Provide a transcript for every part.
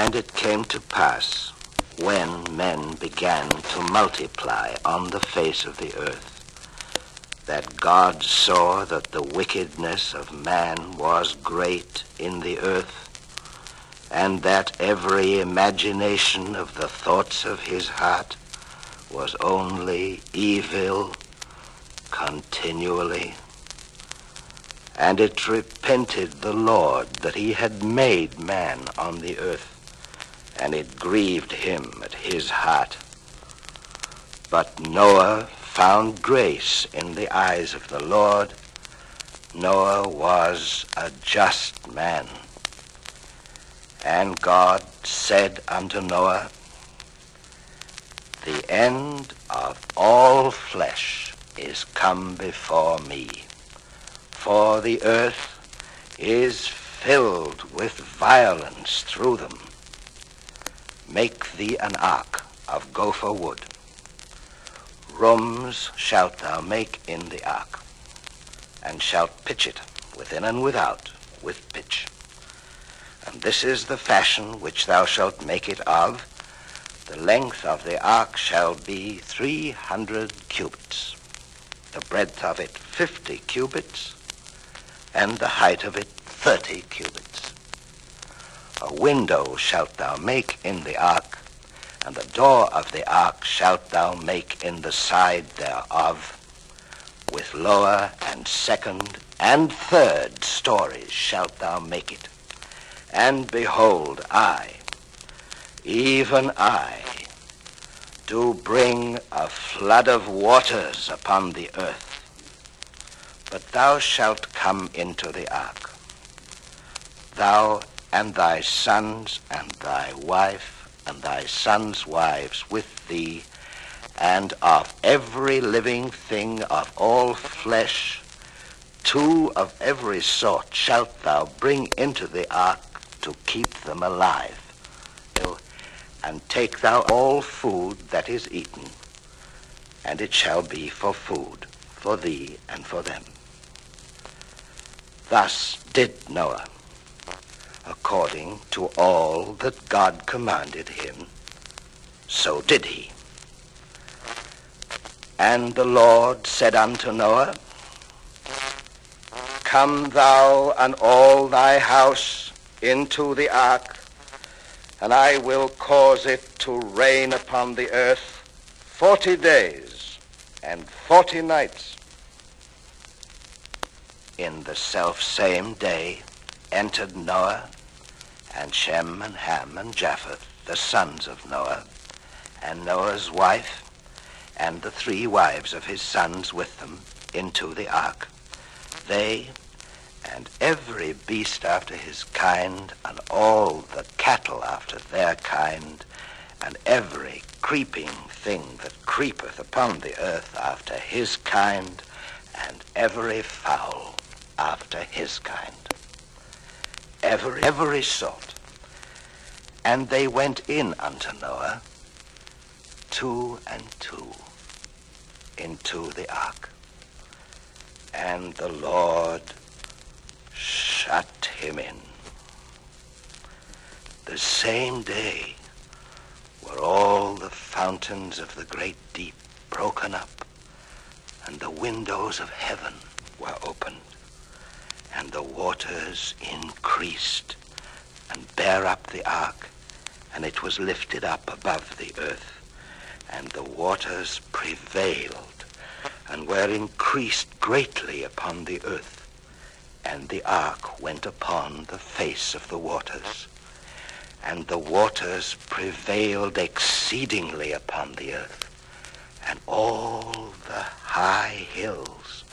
And it came to pass, when men began to multiply on the face of the earth, that God saw that the wickedness of man was great in the earth, and that every imagination of the thoughts of his heart was only evil continually. And it repented the Lord that he had made man on the earth, and it grieved him at his heart. But Noah found grace in the eyes of the Lord. Noah was a just man. And God said unto Noah, the end of all flesh is come before me, for the earth is filled with violence through them. Make thee an ark of gopher wood. Rooms shalt thou make in the ark, and shalt pitch it within and without with pitch. And this is the fashion which thou shalt make it of. The length of the ark shall be 300 cubits, the breadth of it 50 cubits, and the height of it 30 cubits. A window shalt thou make in the ark, and the door of the ark shalt thou make in the side thereof. With lower and second and third stories shalt thou make it. And behold, I, even I, do bring a flood of waters upon the earth. But thou shalt come into the ark, thou and thy sons and thy wife and thy sons' wives with thee, and of every living thing of all flesh, 2 of every sort shalt thou bring into the ark to keep them alive. And take thou all food that is eaten, and it shall be for food, for thee and for them. Thus did Noah, according to all that God commanded him, so did he. And the Lord said unto Noah, come thou and all thy house into the ark, and I will cause it to rain upon the earth 40 days and 40 nights. In the selfsame day entered Noah, and Shem and Ham and Japheth, the sons of Noah, and Noah's wife, and the 3 wives of his sons with them, into the ark. They and every beast after his kind, and all the cattle after their kind, and every creeping thing that creepeth upon the earth after his kind, and every fowl after his kind. Every sort. And they went in unto Noah, 2 and 2, into the ark. And the Lord shut him in. The same day were all the fountains of the great deep broken up, and the windows of heaven were opened, and the waters increased, and bare up the ark, and it was lifted up above the earth, and the waters prevailed, and were increased greatly upon the earth. And the ark went upon the face of the waters, and the waters prevailed exceedingly upon the earth, and all the high hills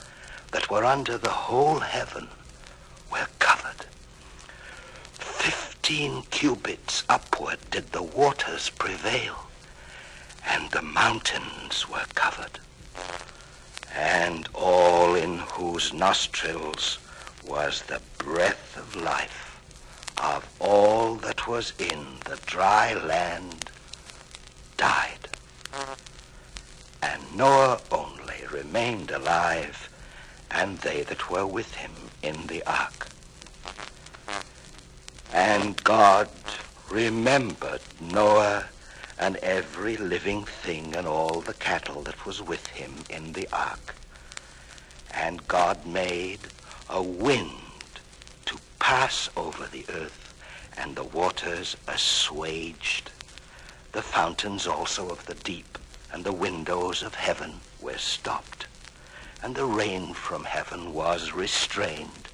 that were under the whole heaven were covered. 15 cubits upward did the waters prevail, and the mountains were covered, and all in whose nostrils was the breath of life of all that was in the dry land died. And Noah only remained alive, and they that were with him in the ark. And God remembered Noah and every living thing and all the cattle that was with him in the ark. And God made a wind to pass over the earth, and the waters assuaged. The fountains also of the deep and the windows of heaven were stopped, and the rain from heaven was restrained,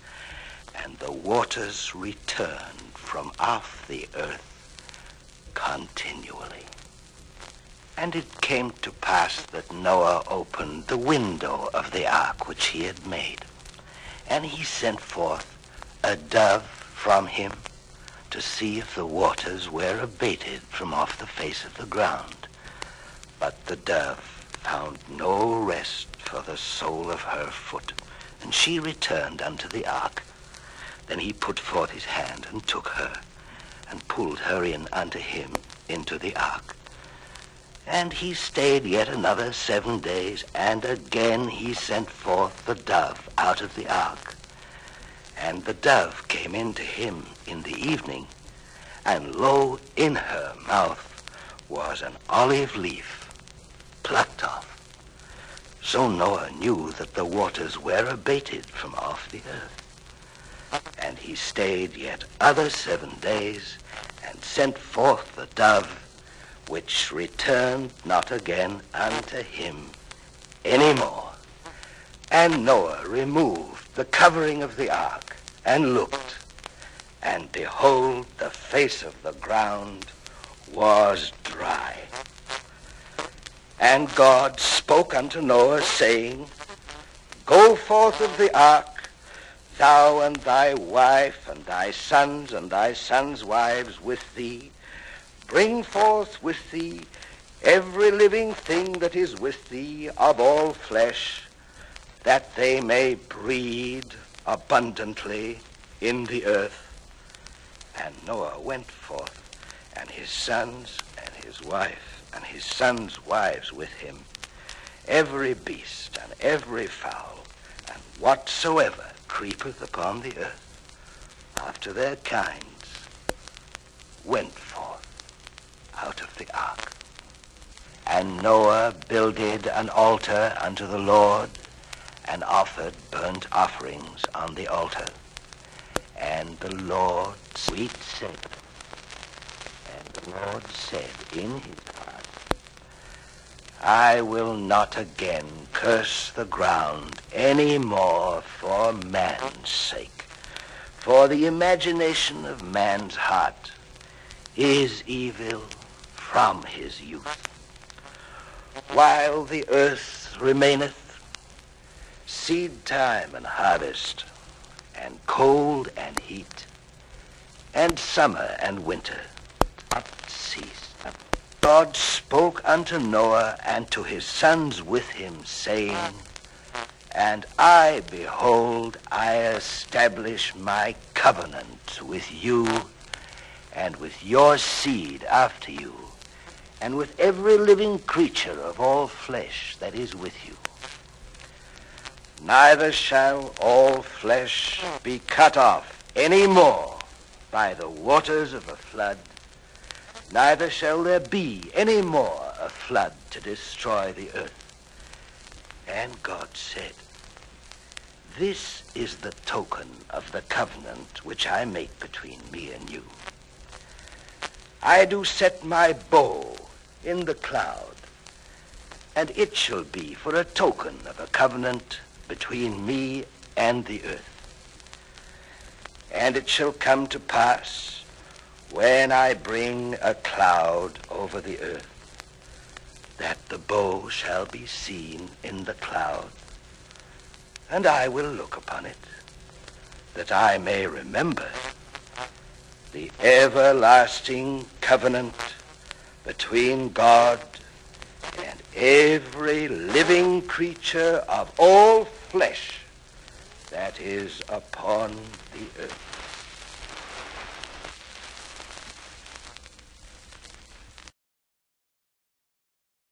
and the waters returned from off the earth continually. And it came to pass that Noah opened the window of the ark which he had made, and he sent forth a dove from him to see if the waters were abated from off the face of the ground. But the dove found no rest for the sole of her foot, and she returned unto the ark. Then he put forth his hand and took her, and pulled her in unto him into the ark. And he stayed yet another 7 days, and again he sent forth the dove out of the ark. And the dove came into him in the evening, and lo, in her mouth was an olive leaf plucked off. So Noah knew that the waters were abated from off the earth. And he stayed yet other 7 days, and sent forth the dove, which returned not again unto him any more. And Noah removed the covering of the ark, and looked, and behold, the face of the ground was dry. And God spoke unto Noah, saying, Go forth of the ark, thou and thy wife, and thy sons' wives with thee. Bring forth with thee every living thing that is with thee of all flesh, that they may breed abundantly in the earth. And Noah went forth, and his sons, and his wife, and his sons' wives with him, every beast, and every fowl, and whatsoever creepeth upon the earth, after their kinds, went forth out of the ark. And Noah builded an altar unto the Lord, and offered burnt offerings on the altar. And the Lord said, in his heart, I will not again curse the ground any more for man's sake, for the imagination of man's heart is evil from his youth. While the earth remaineth, seed time and harvest, and cold and heat, and summer and winter, not cease. God spoke unto Noah and to his sons with him, saying, And I, behold, I establish my covenant with you, and with your seed after you, and with every living creature of all flesh that is with you. Neither shall all flesh be cut off any more by the waters of a flood, neither shall there be any more a flood to destroy the earth. And God said, This is the token of the covenant which I make between me and you. I do set my bow in the cloud, and it shall be for a token of a covenant between me and the earth. And it shall come to pass, when I bring a cloud over the earth, that the bow shall be seen in the cloud, and I will look upon it, that I may remember the everlasting covenant between God and every living creature of all flesh that is upon the earth.